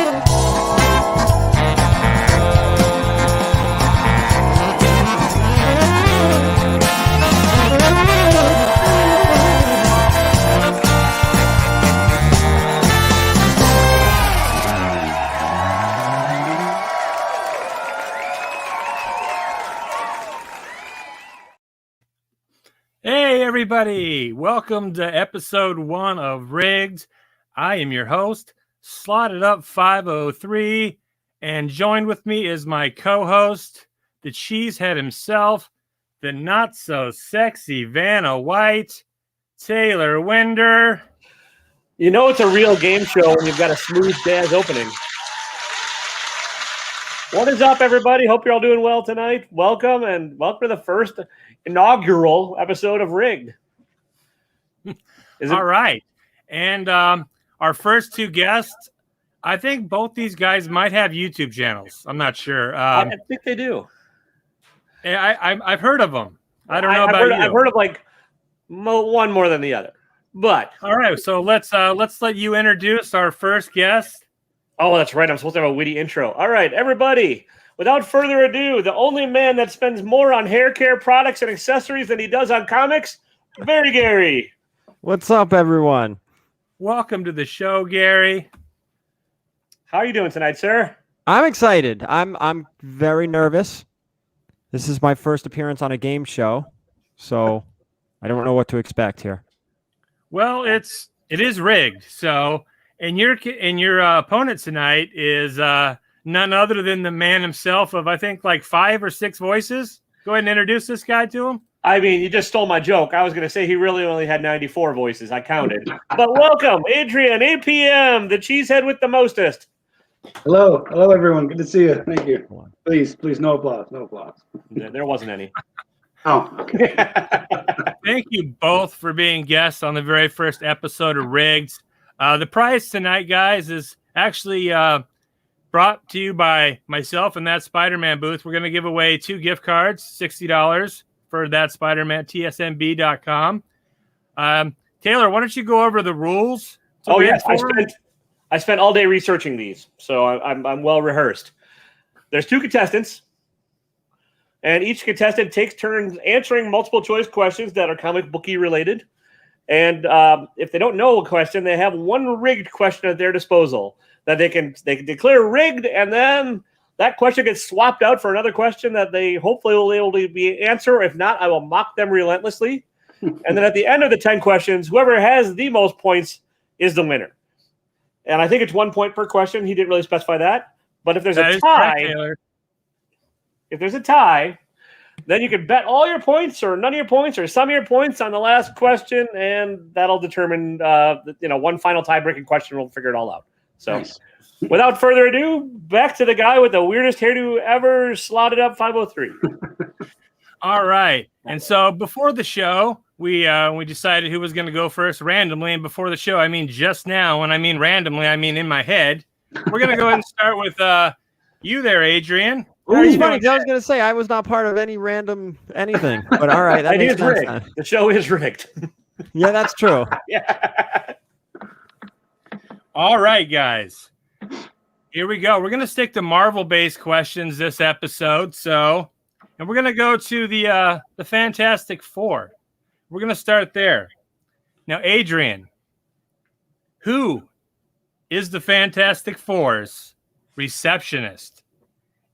Hey, everybody. Welcome to episode 1 of Rigged. I am your host, Slotted Up 503, and joined with me is my co-host, the cheesehead himself, the not-so-sexy Vanna White, Taylor Winder. You know it's a real game show when you've got a smooth jazz opening. What is up, everybody? Hope you're all doing well tonight. Welcome to the first inaugural episode of Rigged. All right. And our first two guests, I think both these guys might have YouTube channels. I'm not sure. I think they do. I've heard of them. I don't know about you. I've heard of like one more than the other. But all right, so let's let you introduce our first guest. Oh, that's right. I'm supposed to have a witty intro. All right, everybody. Without further ado, the only man that spends more on hair care products and accessories than he does on comics, Very Gary. What's up, everyone? Welcome to the show, Gary. How are you doing tonight, sir? I'm excited. I'm very nervous. This is my first appearance on a game show, so I don't know what to expect here. Well, it is rigged. So, and your opponent tonight is none other than the man himself of I think like 5 or 6 voices. Go ahead and introduce this guy to him. I mean, you just stole my joke. I was going to say he really only had 94 voices. I counted. But welcome, Adrian, APM, the cheesehead with the mostest. Hello, everyone. Good to see you. Thank you. Please, no applause. No applause. There wasn't any. Oh, okay. Thank you both for being guests on the very first episode of Rigged. The prize tonight, guys, is actually brought to you by myself and That Spider-Man booth. We're going to give away 2 gift cards, $60 for That Spider-Man, tsmb.com. Taylor, why don't you go over the rules? Oh, yes. I spent all day researching these, so I'm well rehearsed. There's 2 contestants, and each contestant takes turns answering multiple choice questions that are comic booky related. And if they don't know a question, they have one rigged question at their disposal that they can declare rigged, and then that question gets swapped out for another question that they hopefully will be able to answer. If not, I will mock them relentlessly. And then at the end of the 10 questions, whoever has the most points is the winner. And I think it's 1 point per question. He didn't really specify that. But if there's a tie, then you can bet all your points or none of your points or some of your points on the last question, and that'll determine, one final tie-breaking question. We'll figure it all out. So, nice. Without further ado, back to the guy with the weirdest hairdo ever, Slotted Up 503. All right. And so before the show, we decided who was going to go first randomly. And before the show, I mean just now. When I mean randomly, I mean in my head. We're going to go ahead and start with you there, Adrian. It's funny. I was going to say I was not part of any random anything. But all right. That makes sense then. The show is rigged. Yeah, that's true. Yeah. All right, guys. Here we go. We're going to stick to Marvel-based questions this episode. And we're going to go to the Fantastic Four. We're going to start there. Now, Adrian, who is the Fantastic Four's receptionist?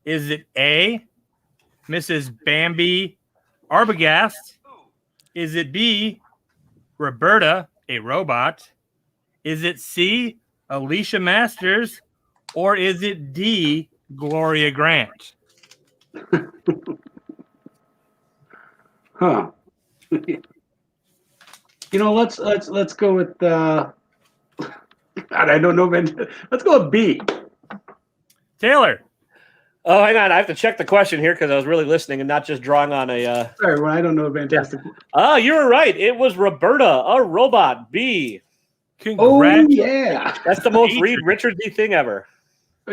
Is it A, Mrs. Bambi Arbogast? Is it B, Roberta, a robot? Is it C, Alicia Masters? Or is it D, Gloria Grant? Huh. Let's go with God, I don't know, man. Let's go with B. Taylor. Oh, hang on. I have to check the question here because I was really listening and not just drawing on a. Sorry, well, I don't know Fantastic. Oh, you were right. It was Roberta, a robot. B. Congrats. Oh, yeah. That's the most Reed Richards-y thing ever.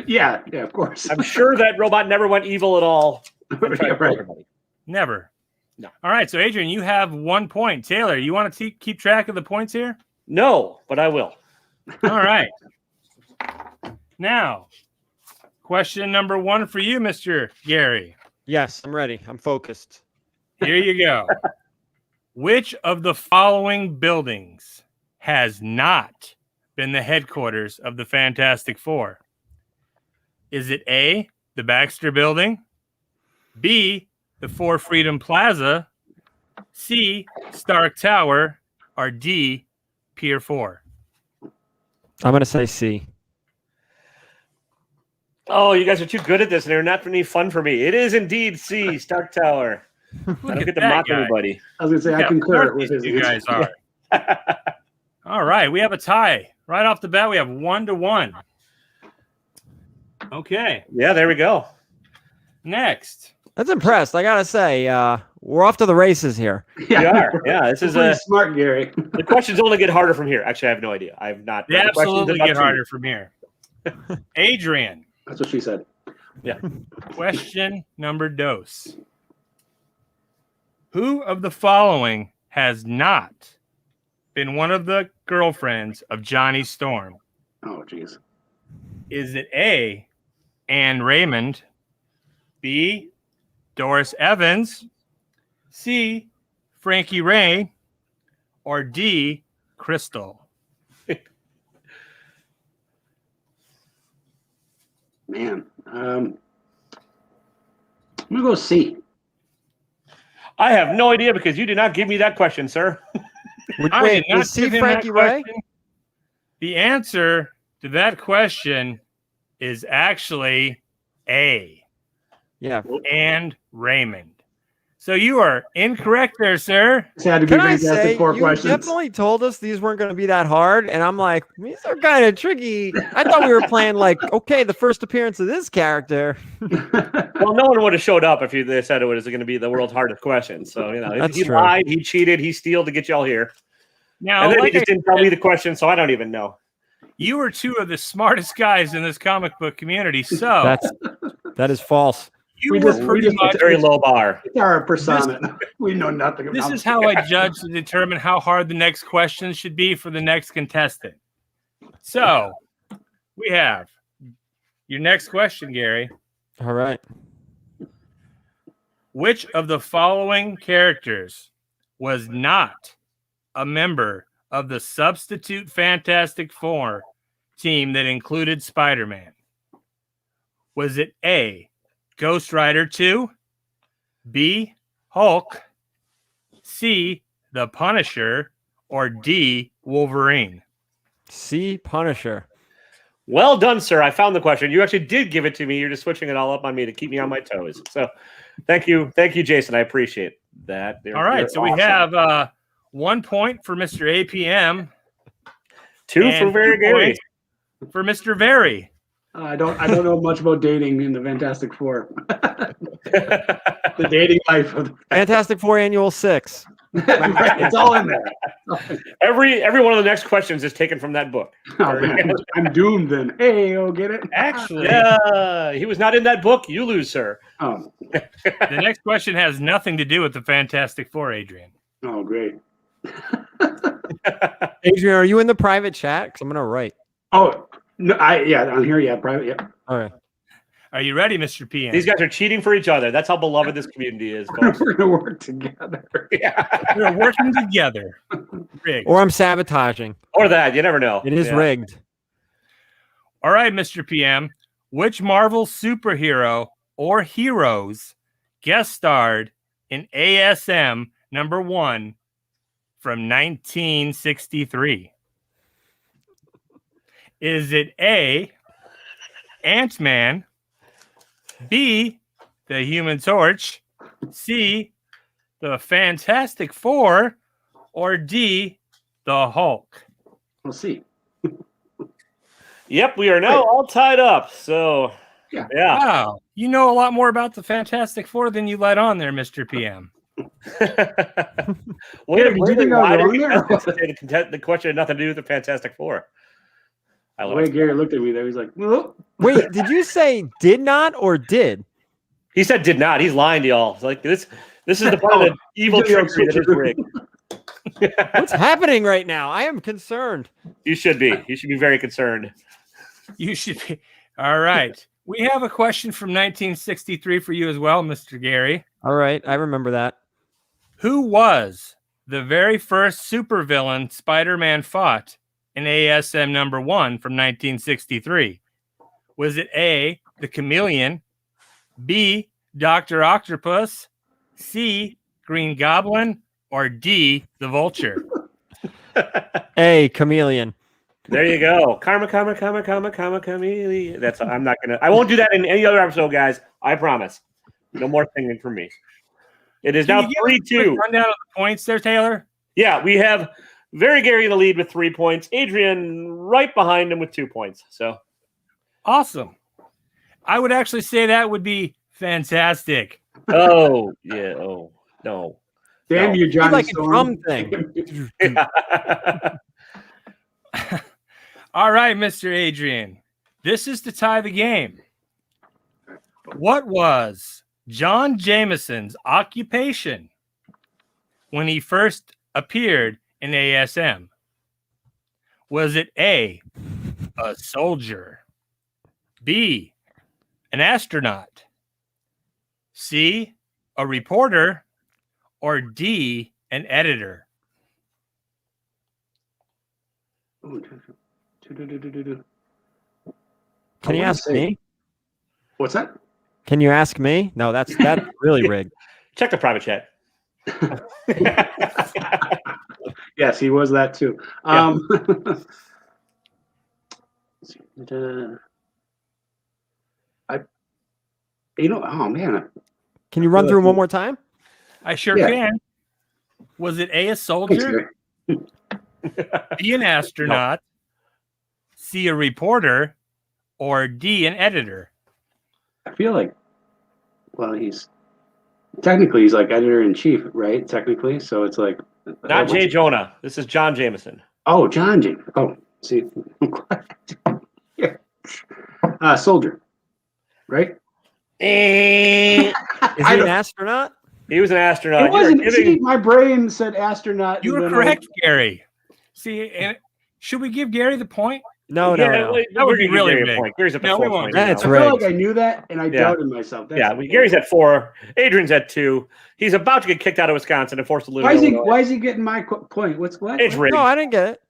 Yeah, of course. I'm sure that robot never went evil at all. Yeah, right. Never. No. All right, so Adrian, you have 1 point. Taylor, you want to keep track of the points here? No, but I will. All right. Now, question number 1 for you, Mr. Gary. Yes, I'm ready. I'm focused. Here you go. Which of the following buildings has not been the headquarters of the Fantastic Four? Is it A, the Baxter Building, B, the Four Freedom Plaza, C, Stark Tower, or D, Pier 4? I'm going to say C. Oh, you guys are too good at this, and they're not any fun for me. It is indeed C, Stark Tower. I don't get to mock anybody. I was going to say, I concur with his. You guys are. All right, we have a tie. Right off the bat, we have 1-1. Okay. Yeah, there we go. Next. That's impressed. I got to say, we're off to the races here. We are. Yeah, this is pretty smart, Gary. The questions only get harder from here. Actually, I have no idea. I have not. They absolutely get harder from here. Adrian. That's what she said. Yeah. Question number dos. Who of the following has not been one of the girlfriends of Johnny Storm? Oh, jeez. Is it A, Anne Raymond, B, Doris Evans, C, Frankie Ray, or D, Crystal? Man. I'm going to go C. I have no idea because you did not give me that question, sir. Wait, was C Frankie Ray? The answer to that question is actually A. Yeah. And Raymond. So you are incorrect there, sir. It's had to be Can I Fantastic say, Four you questions. definitely told us these weren't going to be that hard, and I'm like, these are kind of tricky. I thought we were playing like, okay, the first appearance of this character. Well, no one would have showed up if they said it was going to be the world's hardest question. So, That's he true. lied, he cheated, he stole to get y'all here. Now, And then like he just didn't tell me the question, so I don't even know. you are two of the smartest guys in this comic book community. So That is false. you we were just- pretty It's much. a very low bar. It's our persona. We know nothing This about is how I judge to determine how hard the next question should be for the next contestant. So we have your next question, Gary. All right. Which of the following characters was not a member of the substitute Fantastic Four team that included Spider-Man? Was it A, Ghost Rider 2, B, Hulk, C, the Punisher, or D, Wolverine? C Punisher. Well done, sir. I found the question. You actually did give it to me. You're just switching it all up on me to keep me on my toes. So thank you. Thank you, Jason. I appreciate that. All right, so we have 1 point for Mr. APM. 2 for and very 2 Gary. points for Mr. Very. I don't know much about dating in the Fantastic Four. The dating life of Fantastic Four Annual 6. it's all in there. Every one of the next questions is taken from that book. Oh, man. I'm doomed then. Hey, get it? Actually, Yeah, he was not in that book. You lose, sir. Oh, the next question has nothing to do with the Fantastic Four, Adrian. oh, great. Adrian, are you in the private chat? Because I'm going to write. Oh, no, on here, yeah, private, yeah. All right. Are you ready, Mr. PM? These guys are cheating for each other. That's how beloved this community is, folks. We're gonna work together. Yeah. We're working together. Rigged. Or I'm sabotaging. Or that. You never know. It is Yeah. rigged. All right, Mr. PM. Which Marvel superhero or heroes guest starred in ASM #1 from 1963? Is it A, Ant-Man, B, the Human Torch, C, the Fantastic Four, or D, the Hulk? We'll see. Yep, we are now all tied up. So, Yeah. yeah. Wow, you know a lot more about the Fantastic Four than you let on there, Mr. PM. Wait, Did you think I was wrong there? The question had nothing to do with the Fantastic Four. I The love way it. Gary looked at me there, he's like, "Whoa." Wait, did you say did not or did? He said did not. He's lying to y'all. It's like this is the part of the evil He's doing trickery that is rigged. What's happening right now? I am concerned. You should be. You should be very concerned. You should be. All right. We have a question from 1963 for you as well, Mr. Gary. All right, I remember that. Who was the very first supervillain Spider-Man fought in ASM number 1 from 1963? Was it A, the Chameleon, B, Dr. Octopus, C, Green Goblin, or D, the Vulture? A, Chameleon. There you go. Karma, chameleon. I won't do that in any other episode, guys. I promise. No more singing from me. It is Can now you give us a 3-2. quick rundown of the points there, Taylor? Yeah, we have Very Gary in the lead with 3 points. Adrian right behind him with 2 points. So Awesome. I would actually say that would be fantastic. oh yeah. Oh no. Damn No. you, It's Johnny like a Storm. drum thing. All right, Mr. Adrian. This is to tie the game. What was John Jameson's occupation when he first appeared in ASM? Was it A, a soldier, B, an astronaut, C, a reporter, or D, an editor? Can you ask me? What's that? Can you ask me? No, that's really rigged. Check the private chat. Yes, he was that too. Yeah. Oh man, Can you run through 'em one more time? I sure Yeah. can. Was it A, a thanks, soldier, Gary. B, an astronaut, C, a reporter, or D, an editor? I feel like, well, he's like editor in chief, right? Technically, so it's like Not Jay Jonah. This is John Jameson. Oh, John James. Oh, see, yeah. Soldier, right? He Is he an astronaut? was an astronaut. It wasn't. See, my brain said astronaut. You and were then I- correct, Gary. See, and should we give Gary the point? No. That would be really big. Gary's at the No, we 4 won't point do right that. now. That's I feel rigged. like I knew that, and I Yeah. doubted myself. That's Yeah, Gary's at 4. Adrian's at 2. He's about to get kicked out of Wisconsin and forced to live Why in is he? Illinois. Why is he getting my point? What's what? It's rigged. No, I didn't get it.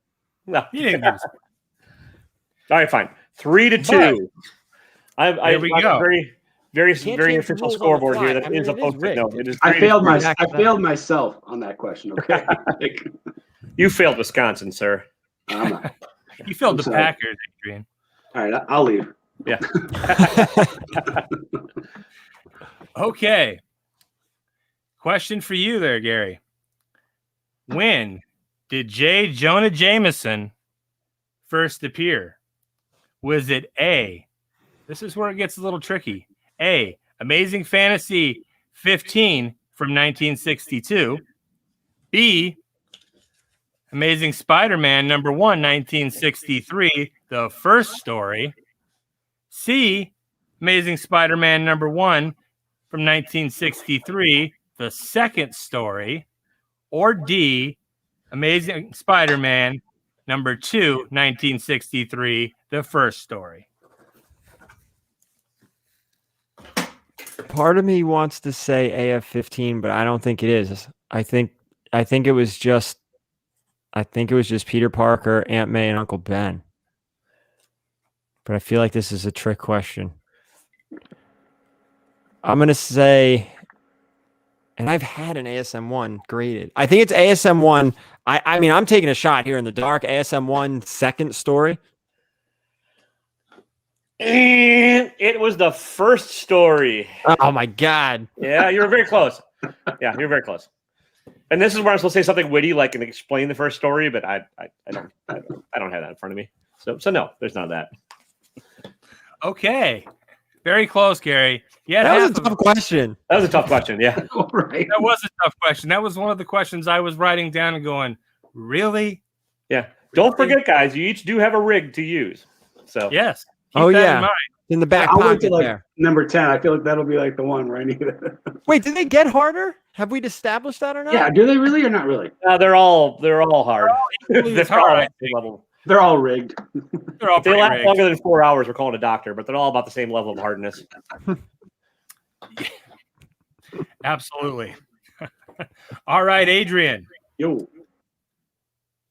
No. You didn't give us. All right, fine. 3-2. Here we I've go. a very Can't very change the official rules on the scoreboard here fly. that I mean, is it is supposed to. No, rigged. it is. I 3-2. failed myself on that question. Okay. Like, You failed Wisconsin, sir. I'm not. You filled I'm the sorry. Packers, Adrian. All right, I'll leave. Yeah. Okay. Question for you there, Gary. When did J. Jonah Jameson first appear? Was it A? This is where it gets a little tricky. A, Amazing Fantasy 15 from 1962. B, Amazing Spider-Man number 1, 1963, the first story. C, Amazing Spider-Man number 1 from 1963, the second story. Or D, Amazing Spider-Man number 2, 1963, the first story. Part of me wants to say AF-15, but I don't think it is. I think it was just Peter Parker, Aunt May, and Uncle Ben. But I feel like this is a trick question. I'm gonna say, and I've had an ASM1 graded. I think it's ASM1. I mean, I'm taking a shot here in the dark. ASM1 second story. And it was the first story. Oh my God. Yeah, you were very close. Yeah, you're very close. And this is where I'm supposed to say something witty, like and explain the first story, but I don't have that in front of me. So no, there's none of that. Okay. Very close, Gary. Yeah, That was a tough question. That was a tough question. Yeah. All right. That was a tough question. That was one of the questions I was writing down and going, really? Yeah. Don't forget, guys, you each do have a rig to use. So Yes. Keep Oh, that yeah. in mind. In the back I'll wait pocket till like there. number 10. I feel like that'll be like the one where I need it. Wait, did they get harder? Have we established that or not? Yeah, do they really or not really? they're all hard. Equally as They're all hard, I at the think. level. They're all rigged. They're all If they pretty last rigged. longer than 4 hours, we're calling a doctor, but they're all about the same level of hardness. Absolutely. All right, Adrian. Yo.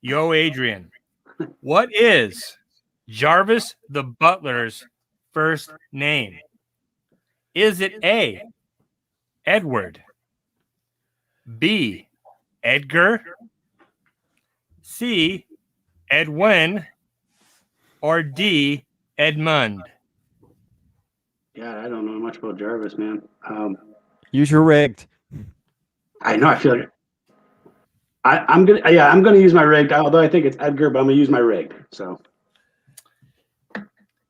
Yo, Adrian. What is Jarvis the Butler's first name? Is it A, Edward, B, Edgar, C, Edwin, or D, Edmund? Yeah, I don't know much about Jarvis, man. Use your rigged. I know. I feel like I'm gonna use my rigged. Although I think it's Edgar, but I'm gonna use my rigged. So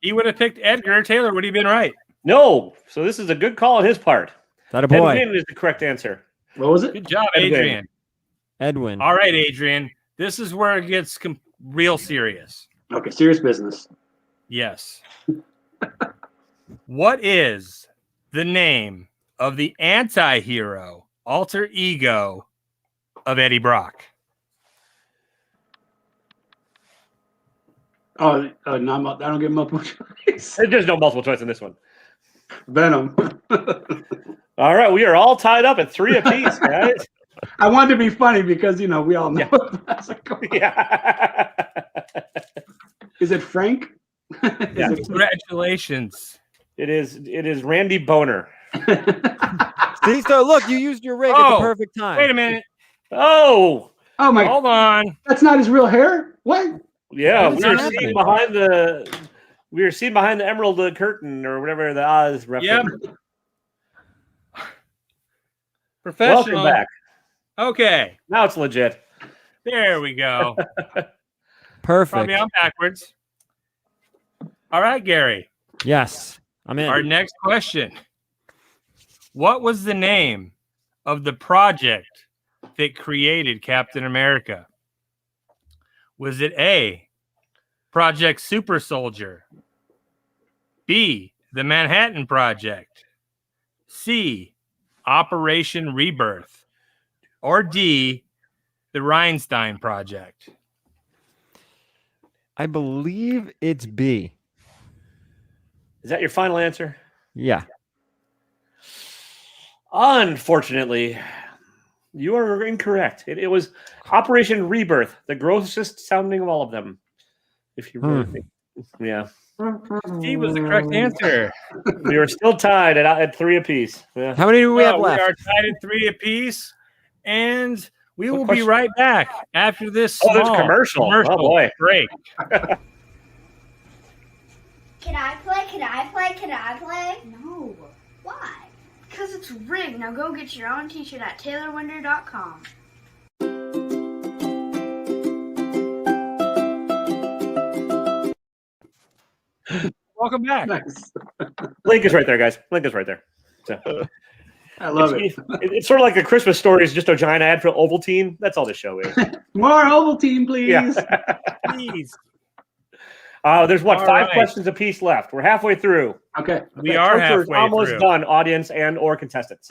He would have picked Edgar. Taylor would have been right. No. So this is a good call on his part. That a boy. Edwin is the correct answer. what was it? Good job, Edwin. Adrian. Edwin. All right, Adrian. This is where it gets real serious. Okay, serious business. Yes. What is the name of the anti-hero alter ego of Eddie Brock? Oh, no, I don't give him multiple choice. There's no multiple choice in this one. Venom. All right, we are all tied up at 3 apiece, guys. I wanted to be funny because we all know. Yeah. Is it Frank? Yeah. Congratulations. It is Randy Boner. See, so look, you used your rig at the perfect time. Wait a minute. Oh, Oh my! Hold on. That's not his real hair. What? yeah, What is we were happening? seeing behind the emerald curtain or whatever the Oz reference. Yep. Professional. Welcome back. Okay. Now it's legit. There we go. Perfect. Probably on backwards. All right, Gary. Yes, I'm in. Our next question. What was the name of the project that created Captain America? Was it A, Project Super Soldier, B, the Manhattan Project, C, Operation Rebirth, or D, the Rhinestone Project? I believe it's B. Is that your final answer? Yeah. Unfortunately, you are incorrect. It was Operation Rebirth, the grossest sounding of all of them. If you really think, yeah, D was the correct answer. we are still tied at 3 apiece. Yeah. How many do we have left? We are tied at 3 apiece, and we What will be question? right back after this Oh, there's a small commercial. Oh, boy. break. Can I play? Can I play? Can I play? No. Why? Because it's rigged. Now go get your own t-shirt at taylorwinder.com. Welcome back. Nice. Link is right there, guys. Link is right there. So, I love it. it's sort of like a Christmas story is just a giant ad for Ovaltine. That's all this show is. More Ovaltine, please. Yeah. Please. There's what, All 5 right. questions apiece left. We're halfway through. Okay. We are Torture is halfway almost through. done, audience and or contestants.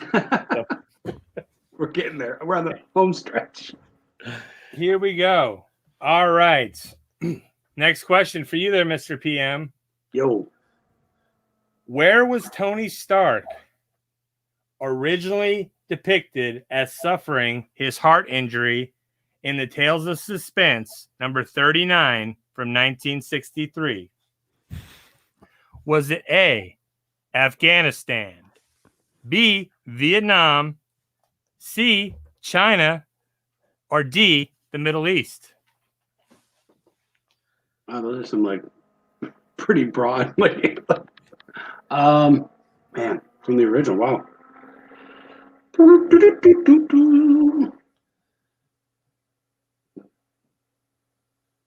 We're getting there. We're on the home stretch. Here we go. All right. Next question for you there, Mr. PM. Yo. Where was Tony Stark originally depicted as suffering his heart injury in the Tales of Suspense, number 39 from 1963? Was it A, Afghanistan, B, Vietnam, C, China, or D, the Middle East? Wow, those are some pretty broad. Man, from the original. Wow.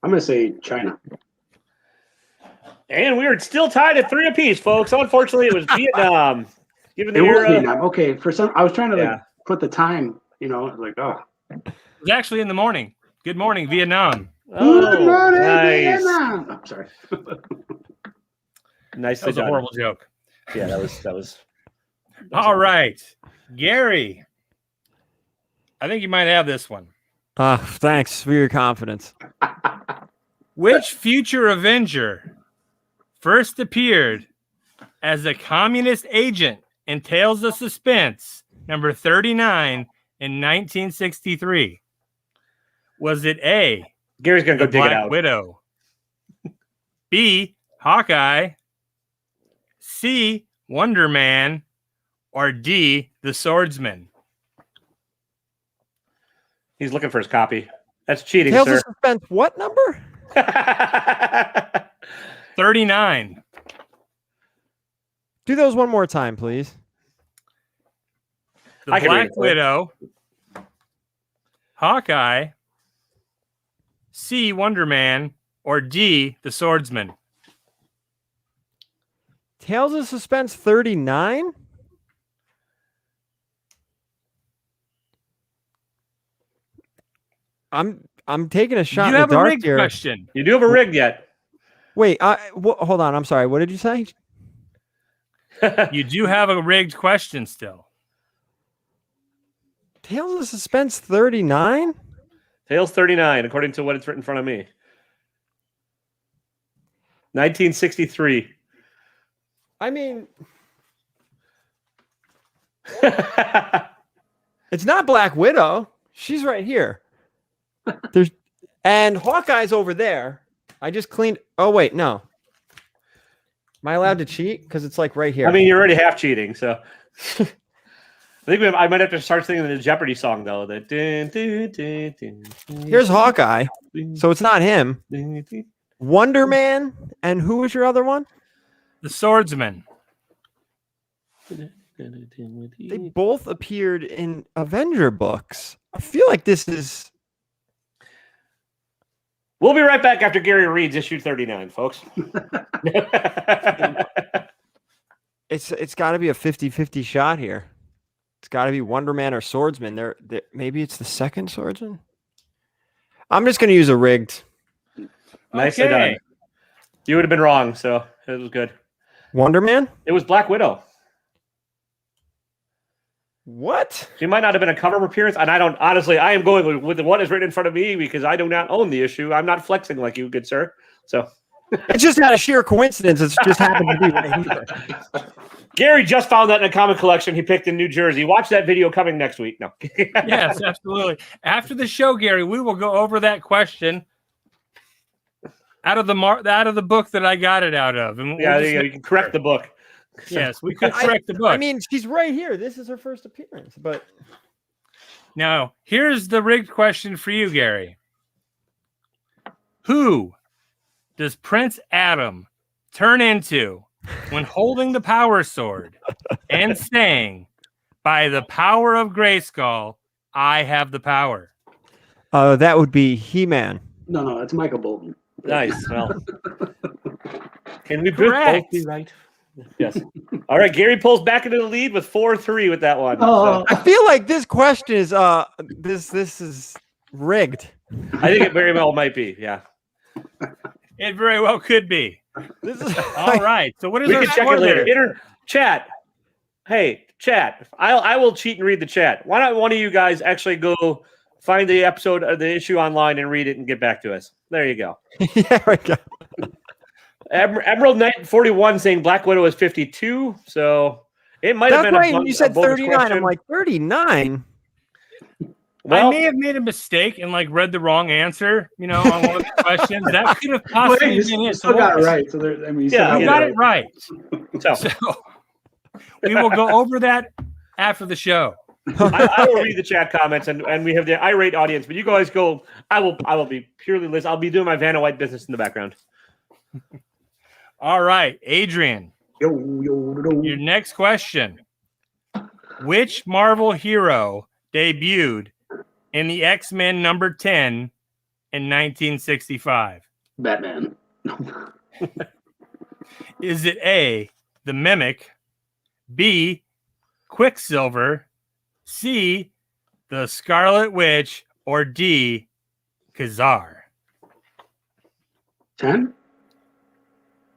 I'm gonna say China. And we are still tied at 3 apiece, folks. Unfortunately, it was Vietnam. Given the It was era, Vietnam. Okay, for some, I was trying to Yeah. put the time. Oh. It was actually in the morning. Good morning, Vietnam. Good morning, nice. Vietnam. Oh, sorry. Nicely That was a done. horrible joke. Yeah, that was. All right. Gary, I think you might have this one. Thanks for your confidence. Which future Avenger first appeared as a communist agent in Tales of Suspense number 39 in 1963? Was it A, Gary's gonna go the dig it Black out. Widow, B, Hawkeye, C, Wonder Man, or D, the Swordsman? He's looking for his copy. That's cheating, Tales sir. of Suspense, what number? 39. Do those one more time, please. The I can read Black it for you. Widow, Hawkeye, C, Wonder Man, or D, the Swordsman? Tales of Suspense 39? I'm taking a shot You in the have a dark rigged here. question. You do have a rig yet. Wait, hold on. I'm sorry. What did you say? You do have a rigged question still. Tales of Suspense 39? Tales 39, according to what it's written in front of me. 1963. I mean, it's not Black Widow. She's right here. And Hawkeye's over there. I just cleaned. Oh wait, no. Am I allowed to cheat? Because it's like right here. I mean, you're already half cheating, so. I think I might have to start singing the Jeopardy song though. Here's Hawkeye. So it's not him. Wonder Man. And who was your other one? The Swordsman. They both appeared in Avenger books. I feel like this is. We'll be right back after Gary reads issue 39, folks. It's got to be a 50-50 shot here. It's got to be Wonder Man or Swordsman. Maybe it's the second Swordsman. I'm just going to use a rigged. Nicely Okay. done. You would have been wrong, so it was good. Wonder Man? It was Black Widow. What? She might not have been a cover appearance, and I don't honestly. I am going with what is written in front of me because I do not own the issue. I'm not flexing like you, good sir. So It's just not a sheer coincidence. It's just happened to be right here. Gary just found that in a comic collection he picked in New Jersey. Watch that video coming next week. No. Yes, absolutely. After the show, Gary, we will go over that question out of the book that I got it out of. And Yeah, we'll you can correct the book. Yes, we could correct the book. I mean, she's right here. This is her first appearance, but Now, here's the rigged question for you, Gary. Who does Prince Adam turn into when holding the power sword and saying, "By the power of Grayskull, I have the power"? that would be He-Man. No, it's Michael Bolton. Nice. Well, can we Correct. both be right? Yes. All right. Gary pulls back into the lead with 4-3 with that one. Oh. I feel like this question is this is rigged. I think it very well might be. Yeah. It very well could be. This is All right. So what is We our can check score it later. there? Chat. Hey, chat. I will cheat and read the chat. Why not one of you guys actually go find the episode of the issue online and read it and get back to us? There you go. yeah, right. Go. Emerald Knight 41 saying Black Widow is 52. So it might have That's been right. a You said bonus 39. question. I'm like 39. Well, I may have made a mistake and read the wrong answer, on one of the questions. That could have possibly been You it. still got it right. So there, I mean, you still Yeah, You got got it right. so So we will go over that after the show. I will read the chat comments and we have the irate audience, but you guys go. I will be purely listening. I'll be doing my Vanna White business in the background. All right, Adrian, your next question. Which Marvel hero debuted in the X-Men number 10 in 1965? Batman. Is it A, the Mimic, B, Quicksilver, C, the Scarlet Witch, or D, Khazar? 10?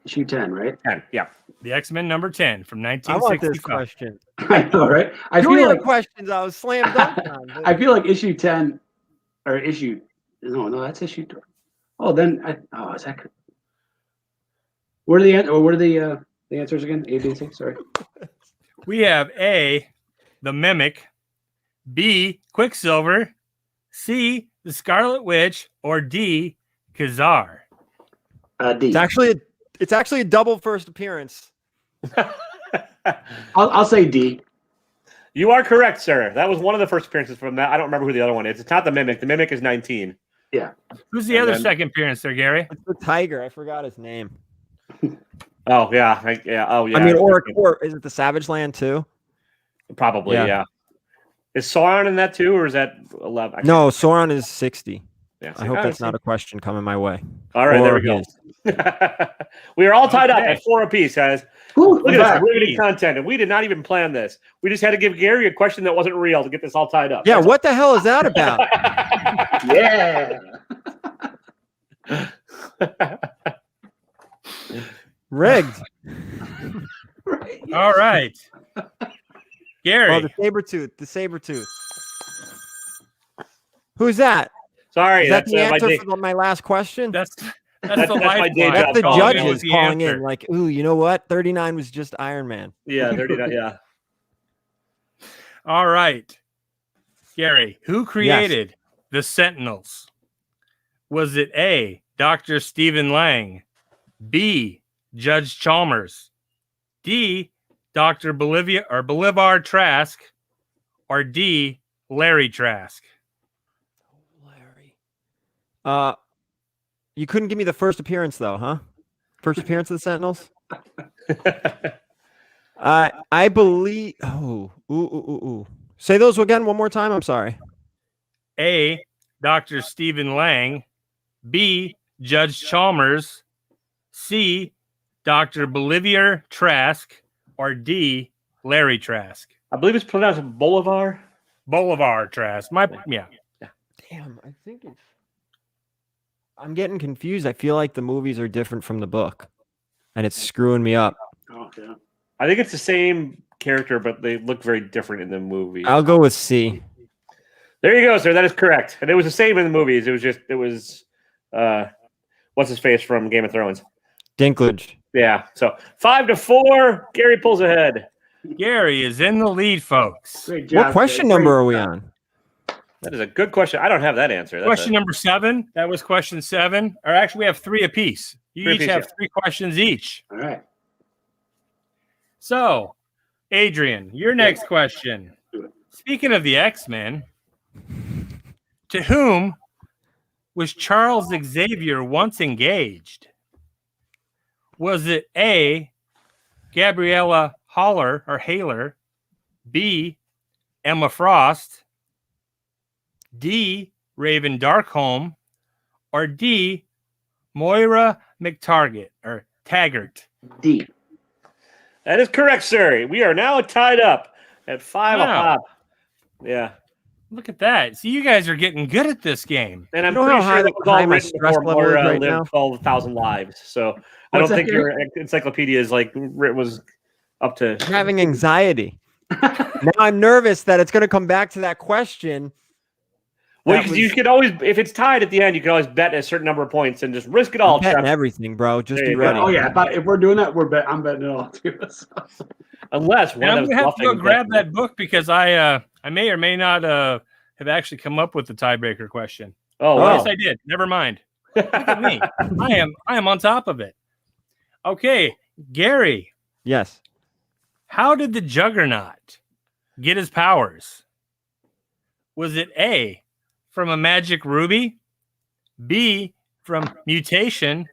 Issue 10, right? 10. Yeah. The X-Men number 10 from I want this 1965. question. I know, right? I Three feel of the like questions I was slam dunk on. I feel like issue 10 or issue no, that's issue 2. Oh, then is that? What are the answers again? A, B, and C. Sorry. We have A, the Mimic, B, Quicksilver, C, the Scarlet Witch, or D, Kazar. D. It's actually a double first appearance. I'll say D. You are correct, sir. That was one of the first appearances from that. I don't remember who the other one is. It's not the Mimic. The Mimic is 19. Yeah. Who's the other second appearance there, Gary? It's the tiger. I forgot his name. Oh yeah, Oh yeah. I mean, or is it the Savage Land too? Probably, yeah. Is Sauron in that too, or is that 11? No, Sauron is 60. Yeah, I hope that's not a question coming my way. All right, there we go. We are all tied up at 4 apiece, guys. Look at this riveting content, and we did not even plan this. We just had to give Gary a question that wasn't real to get this all tied up. Yeah, what the hell is that about? Yeah. Rigged. Right. All right. Gary. Oh, the Sabretooth. Who's that? Sorry, is that that's the answer my for my last question? That's my day job. That's the calling judges calling in like, ooh, you know what? 39 was just Iron Man. Yeah, 39, yeah. All right. Gary, who created the Sentinels? Was it A, Dr. Stephen Lang, B, Judge Chalmers, D, Dr. Bolivar Trask, or D, Larry Trask? Larry. You couldn't give me the first appearance though, huh? First appearance of the Sentinels? I believe ooh. Say those again one more time. I'm sorry. A, Dr. Stephen Lang, B, Judge Chalmers, C, Dr. Bolivar Trask, or D, Larry Trask? I believe it's pronounced Bolivar. Bolivar Trask. Yeah. Damn, I think it's. I'm getting confused. I feel like the movies are different from the book, and it's screwing me up. Oh, yeah. I think it's the same character, but they look very different in the movie. I'll go with C. There you go, sir. That is correct. And it was the same in the movies. It was what's his face from Game of Thrones? Dinklage. Yeah. So 5-4. Gary pulls ahead. Gary is in the lead, folks. Great job. What question number are we on? That is a good question. I don't have that answer. Question number 7. That was question 7. Or actually, we have 3 apiece. You each have 3 questions each. All right. So, Adrian, your next question. Speaking of the X-Men, to whom was Charles Xavier once engaged? Was it A, Gabriella Haller, B, Emma Frost, D, Raven Darkholme, or D, Moira Taggart? D. That is correct, sir. We are now tied up at 5 o'clock. Yeah. Look at that. See, you guys are getting good at this game. And I'm You know pretty how sure high that was all my written stress before level is Moira right lived now? 12,000 lives. So I don't What's think that, your encyclopedia is like it was up to. I'm having anxiety. Now I'm nervous that it's going to come back to that question. Well, you could always, if it's tied at the end, you can always bet a certain number of points and just risk it all. I'm betting everything, bro. Just There be you go. ready. Oh yeah. If we're doing that, I'm betting it all too. Unless And one I'm of going them's to have to go bluffing, grab but- that book because I may or may not have actually come up with the tiebreaker question. Oh, Oh, wow. yes, I did. Never mind. Look at me. I am on top of it. Okay, Gary, Yes. how did the Juggernaut get his powers? Was it A, from a magic ruby, B, from mutation,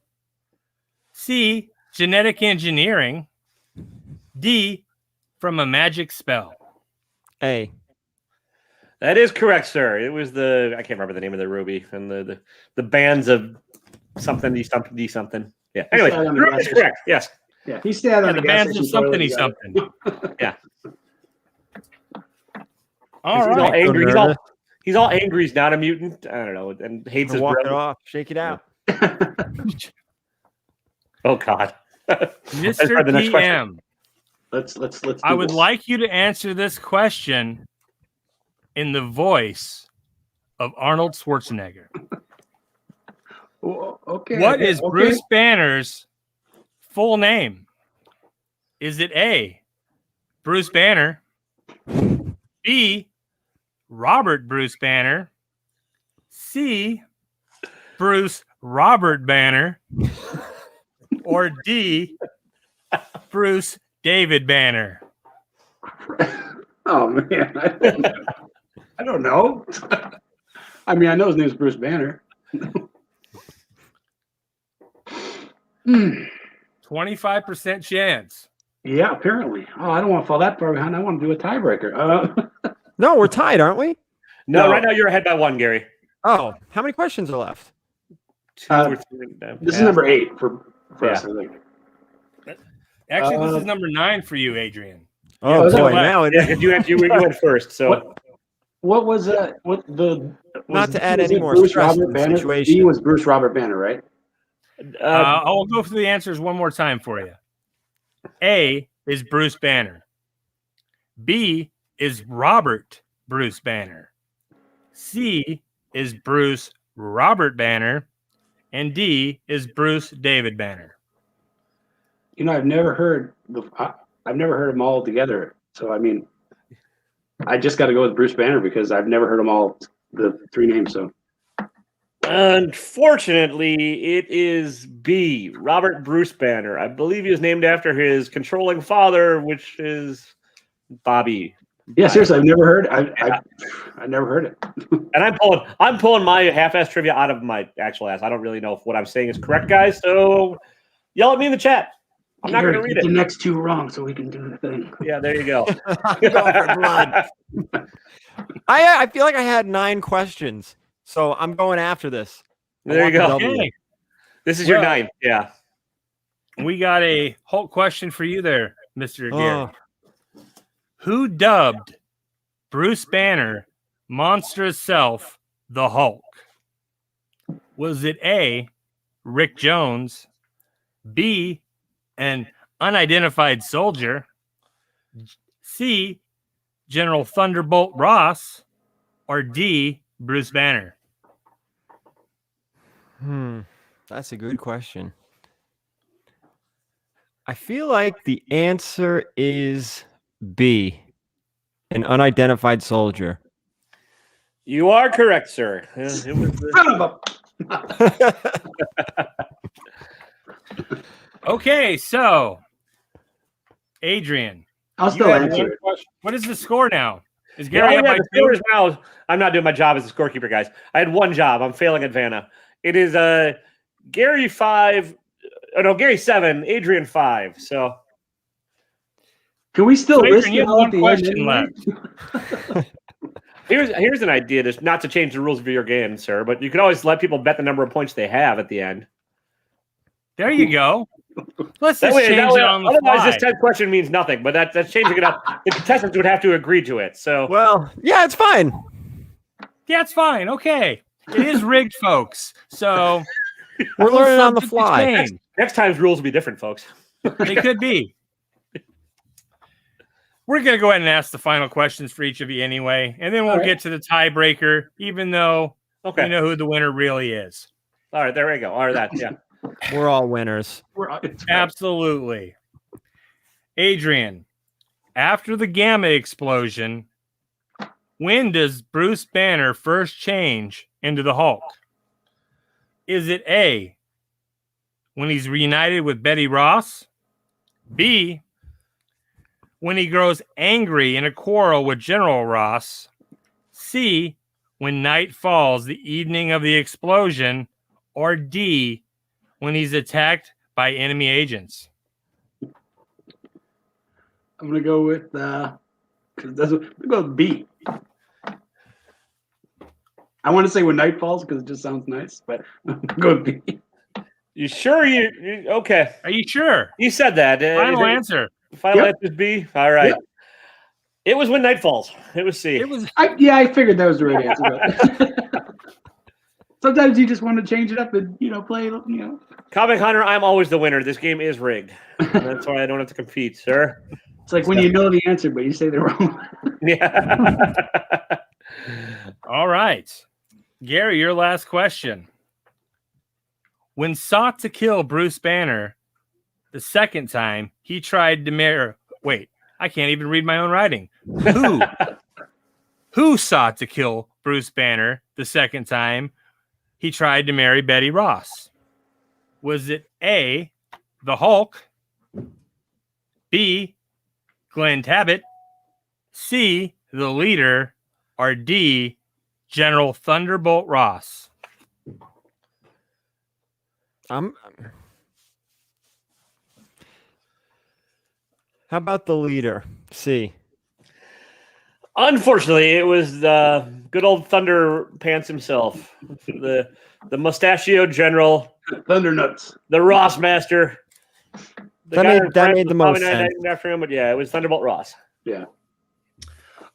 C, genetic engineering, D, from a magic spell? A. That is correct, sir. It was I can't remember the name of the ruby and the bands of something, D something. Yeah. Anyway, It's on the ruby is gas correct. Yes. Yeah, he's standing on The the gas bands of station toilet, something you got it. something. Yeah. All He's all right. angry. nervous. He's all angry. He's not a mutant. I don't know, and hates his Walk it brother. off. Shake it out. Oh God. Let's Mr. try the next question. PM, Let's. I do would this. like you to answer this question in the voice of Arnold Schwarzenegger. Okay. What is okay. Bruce Banner's full name? Is it A, Bruce Banner, B, Robert Bruce Banner, C, Bruce Robert Banner, or D, Bruce David Banner? Oh man, I don't know. I mean, I know his name's Bruce Banner. 25% chance. Yeah, apparently. Oh, I don't want to fall that far behind. I want to do a tiebreaker. No, we're tied, aren't we? No, No. right now you're ahead by one, Gary. Oh, how many questions are left? Two or three. This is number 8 for us, I think. Actually, this is number 9 for you, Adrian. Oh was boy, it? now it, Yeah, you went first. So What was that? Not to add was any it more Bruce stress to Robert the Banner? situation. He was Bruce Robert Banner, right? I'll go through the answers one more time for you. A is Bruce Banner. B is Robert Bruce Banner. C is Bruce Robert Banner. And D is Bruce David Banner. You know, I've never heard them all together. So I mean, I just got to go with Bruce Banner because I've never heard them all, the 3 names. So unfortunately, it is B, Robert Bruce Banner. I believe he was named after his controlling father, which is Bobby. yeah, seriously, I've never heard. I never heard it. And I'm pulling my half-ass trivia out of my actual ass. I don't really know if what I'm saying is correct, guys. So yell at me in the chat. I'm not going to read Get it. the next 2 wrong so we can do the thing. Yeah, there you go. I feel like I had 9 questions, so I'm going after this. I There you want the go. W. Okay. This is your 9. Yeah. We got a Hulk question for you there, Mr. Gary. Oh, Who dubbed Bruce Banner monstrous self the Hulk? Was it A, Rick Jones, B, an unidentified soldier, C, General Thunderbolt Ross, or D, Bruce Banner? that's a good question. I feel like the answer is B, an unidentified soldier. You are correct, sir. It was Son of a- Okay, so Adrian, I'll you still have answer one it. question. What is the score now? Is Gary, Gary up by the score is now. I'm not doing my job as a scorekeeper, guys. I had one job. I'm failing at Vanna. It is Gary 5. Oh no, Gary 7. Adrian 5. So Can we still Adrian, risk you it have all one at the question end? left. here's an idea: to not to change the rules of your game, sir, but you could always let people bet the number of points they have at the end. There you go. Let's That just way, change it on the otherwise, fly. this 10th question means nothing. But that's changing it up. The contestants would have to agree to it. So Well, yeah, it's fine. Yeah, it's fine. Okay. It is rigged, folks. So We're we'll learning on the subject to fly. change. next time's rules will be different, folks. They could be. We're going to go ahead and ask the final questions for each of you anyway, and then we'll All right. get to the tiebreaker, even though Okay. we know who the winner really is. All right. There we go. All right. That. Yeah. We're all winners. Absolutely. Adrian, after the Gamma explosion, when does Bruce Banner first change into the Hulk? Is it A, when he's reunited with Betty Ross? B, when he grows angry in a quarrel with General Ross? C, when night falls the evening of the explosion? Or D, when he's attacked by enemy agents? I'm gonna go with go with B. I want to say when night falls because it just sounds nice, but I'm gonna go with B. You sure? You okay? Are you sure? You said that. Final answer. Final Yep. answer is B. All right. Yep. It was when night falls. It was C. It was I figured that was the right answer. But sometimes you just want to change it up and play. Comic Hunter, I'm always the winner. This game is rigged. That's why I don't have to compete, sir. It's like when you know the answer, but you say the wrong. Yeah. all right. Gary, your last question. when sought to kill Bruce Banner the second time, he tried to marry. Wait, I can't even read my own writing. Who sought to kill Bruce Banner the second time he tried to marry Betty Ross? Was it A, the Hulk, B, Glenn Tabbitt, C, the leader, or D, General Thunderbolt Ross? How about the leader? C. Unfortunately, it was the good old Thunder Pants himself, the mustachioed general, Thundernuts. the Ross Master. That made the most sense. After him, but yeah, it was Thunderbolt Ross. Yeah.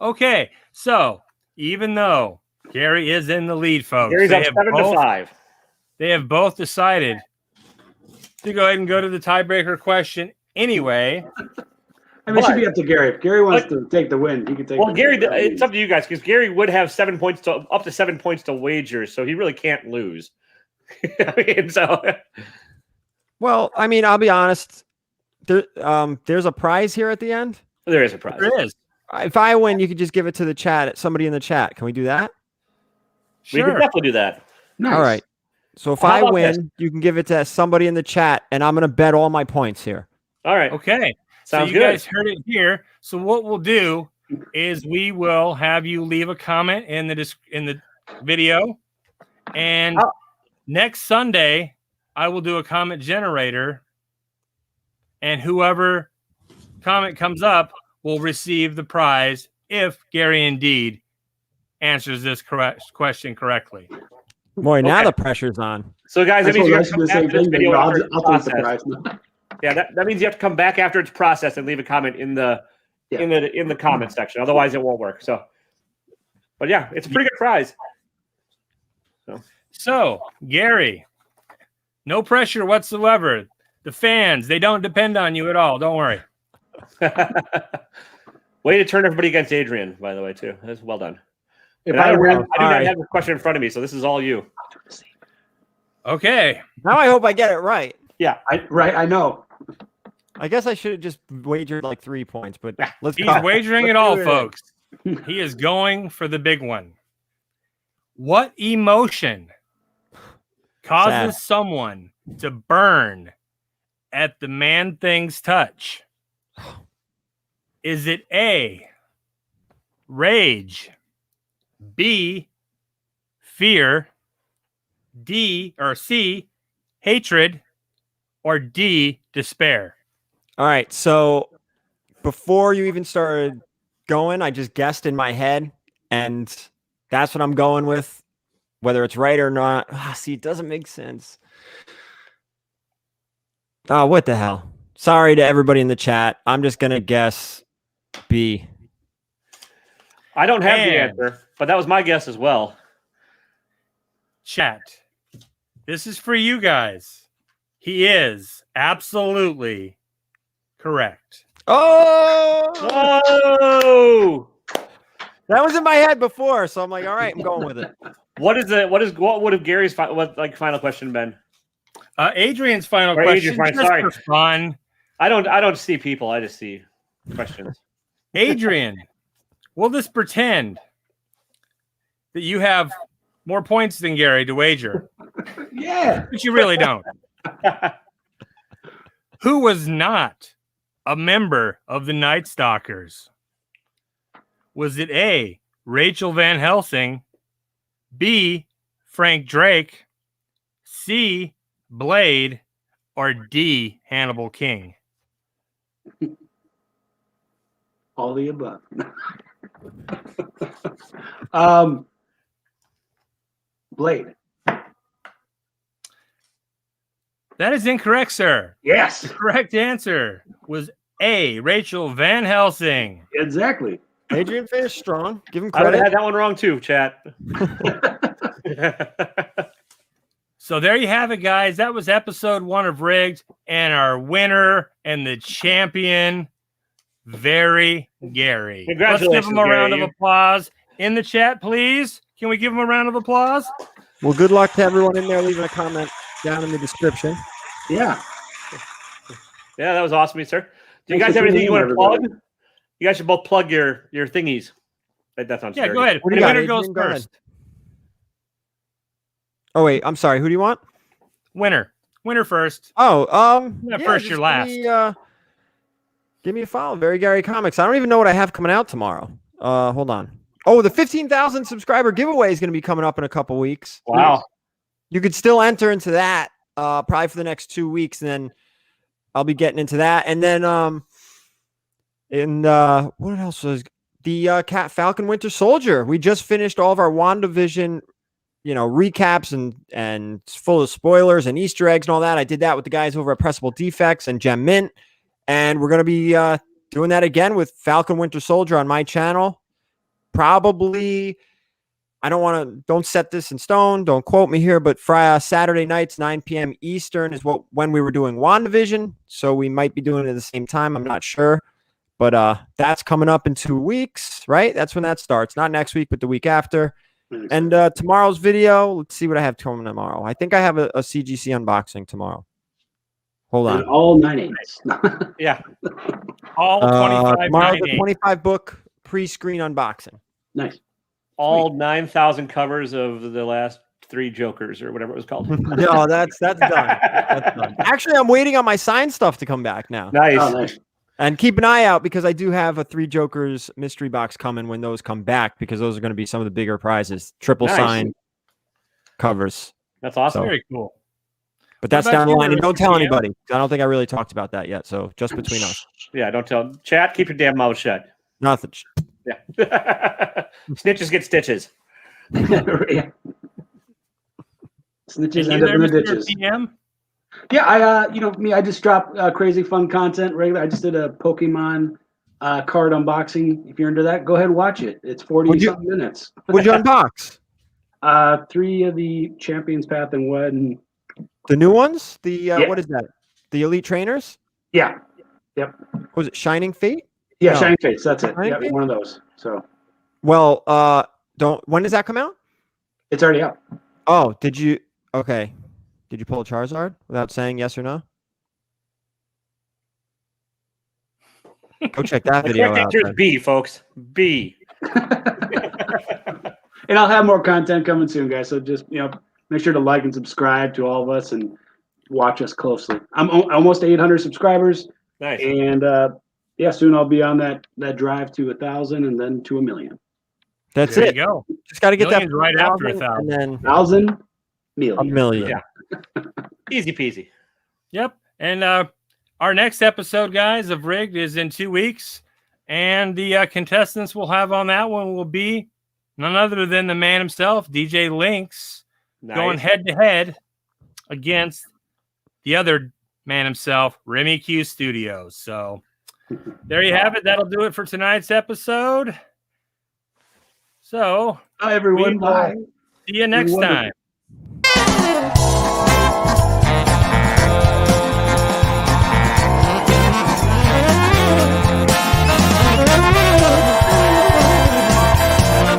Okay, so even though Gary is in the lead, folks, Gary's up 7-5. They have both decided to go ahead and go to the tiebreaker question anyway. I mean, it should be up to Gary. If Gary wants to take the win, he can take. Well, Gary, it's up to you guys because Gary would have up to 7 points to wager, so he really can't lose. Well, I mean, I'll be honest. There's a prize here at the end. There is a prize. There is. If I win, you could just give it to the chat. Somebody in the chat. Can we do that? We can definitely do that. Nice. All right. So if I win, you can give it to somebody in the chat, and I'm going to bet all my points here. All right. Okay. Sounds so you good. guys heard it here. So what we'll do is we will have you leave a comment in the video, and next Sunday I will do a comment generator, and whoever comment comes up will receive the prize if Gary indeed answers this question correctly. Boy, now the pressure's on. So guys, that means you have to come back to this video I'll after it's take the processed. prize. Yeah, that means you have to come back after it's processed and leave a comment in the comment section. Otherwise, it won't work. So, but yeah, it's a pretty good prize. So Gary, no pressure whatsoever. The fans, they don't depend on you at all. Don't worry. Way to turn everybody against Adrian, by the way, too. That's well done. If I I do win, not have a question in front of me, so this is all you. Okay. Now I hope I get it right. Yeah. I know. I guess I should have just wagered like 3 points, but let's He's go. wagering it all, folks. He is going for the big one. What emotion causes someone to burn at the man thing's touch? Is it A, rage, B, fear, D or C, hatred, or D, despair? All right. So before you even started going, I just guessed in my head, and that's what I'm going with, whether it's right or not. See, it doesn't make sense. Oh, what the hell? Sorry to everybody in the chat. I'm just going to guess B. I don't have the answer, but that was my guess as well. Chat. This is for you guys. He is absolutely correct. Oh! That was in my head before, so I'm like, all right, I'm going with it. What would have Gary's final question been? Adrian's final Or question. Adrian, Just sorry. for fun. I don't see people. I just see questions. Adrian, we'll just pretend that you have more points than Gary to wager. Yeah. But you really don't. Who was not a member of the Night Stalkers? Was it A, Rachel Van Helsing, B, Frank Drake, C, Blade, or D, Hannibal King? All the above. Blade. That is incorrect, sir. Yes. The correct answer was A, Rachel Van Helsing. Exactly. Adrian finished strong. Give him I would have credit. had that one wrong too, chat. So there you have it, guys. That was episode 1 of Rigged, and our winner and the champion, Very Gary. Congratulations, Let's give him a round Gary. of applause in the chat, please. Can we give him a round of applause? Well, good luck to everyone in there leaving a comment. down in the description. Yeah. Yeah, that was awesome, sir. Do you Thanks guys for have anything you tuning want in, to plug? You guys should both plug your thingies. That sounds Yeah, dirty. go ahead. What do The you got, winner goes Adrian? Go ahead. first. Oh wait, I'm sorry. Who do you want? Winner first. Oh, Yeah, first, you're last. Give me a follow. Very Gary Comics. I don't even know what I have coming out tomorrow. Hold on. Oh, the 15,000 subscriber giveaway is going to be coming up in a couple weeks. Wow. You could still enter into that probably for the next 2 weeks, and then I'll be getting into that. And then what else was the Cat Falcon Winter Soldier? We just finished all of our WandaVision, recaps and it's full of spoilers and Easter eggs and all that. I did that with the guys over at Pressable Defects and Gem Mint, and we're going to be doing that again with Falcon Winter Soldier on my channel. Probably, don't set this in stone. Don't quote me here, but Saturday nights, 9 p.m. Eastern is when we were doing WandaVision. So we might be doing it at the same time. I'm not sure, but that's coming up in 2 weeks, right? That's when that starts. Not next week, but the week after. And tomorrow's video, let's see what I have coming tomorrow. I think I have a CGC unboxing tomorrow. Hold on. And all 9/8. Yeah. All 25 tomorrow's the 9/8. 25 book pre-screen unboxing. Nice. All 9,000 covers of the last 3 Jokers or whatever it was called. No, that's done. That's done. Actually, I'm waiting on my signed stuff to come back now. Nice. Oh, nice. And keep an eye out because I do have a 3 Jokers mystery box coming when those come back, because those are going to be some of the bigger prizes. Triple Nice. signed covers. That's awesome. Very cool. But that's What about down the you, line. And don't tell Mr. anybody. I don't think I really talked about that yet. So just between us. Yeah, don't tell. Chat, keep your damn mouth shut. Nothing. Yeah. Snitches get stitches. Yeah. Snitches And end you up there, in the Mr. ditches. PM? Yeah, I just dropped crazy fun content regular. I just did a Pokemon card unboxing. If you're into that, go ahead and watch it. It's 40-something minutes. Would you unbox? 3 of the Champions Path and one. The new ones? The Yeah. What is that? The Elite Trainers? Yeah, Was it Shining Fate? yeah, No. Shining Fates. That's it. Shining Yeah, Fates? one of those. So Well, when does that come out? it's already out. Oh, did you pull a Charizard without saying yes or no? Go check that The video correct out. answer is then. B, folks. B. And I'll have more content coming soon, guys. So just make sure to like and subscribe to all of us and watch us closely. I'm almost 800 subscribers, Nice. and soon I'll be on that drive to 1,000 and then to 1,000,000. That's There it. you go. Just got to get that Millions right after 1,000 and then 1,000 a million. million. Yeah. Easy peasy. Yep. And our next episode, guys, of Rigged is in 2 weeks. And the contestants we'll have on that one will be none other than the man himself, DJ Lynx, Nice. going head to head against the other man himself, Remy Q Studios. So there you have it. That'll do it for tonight's episode. So Hi, everyone. we will Bye. see you next Wonderful. time.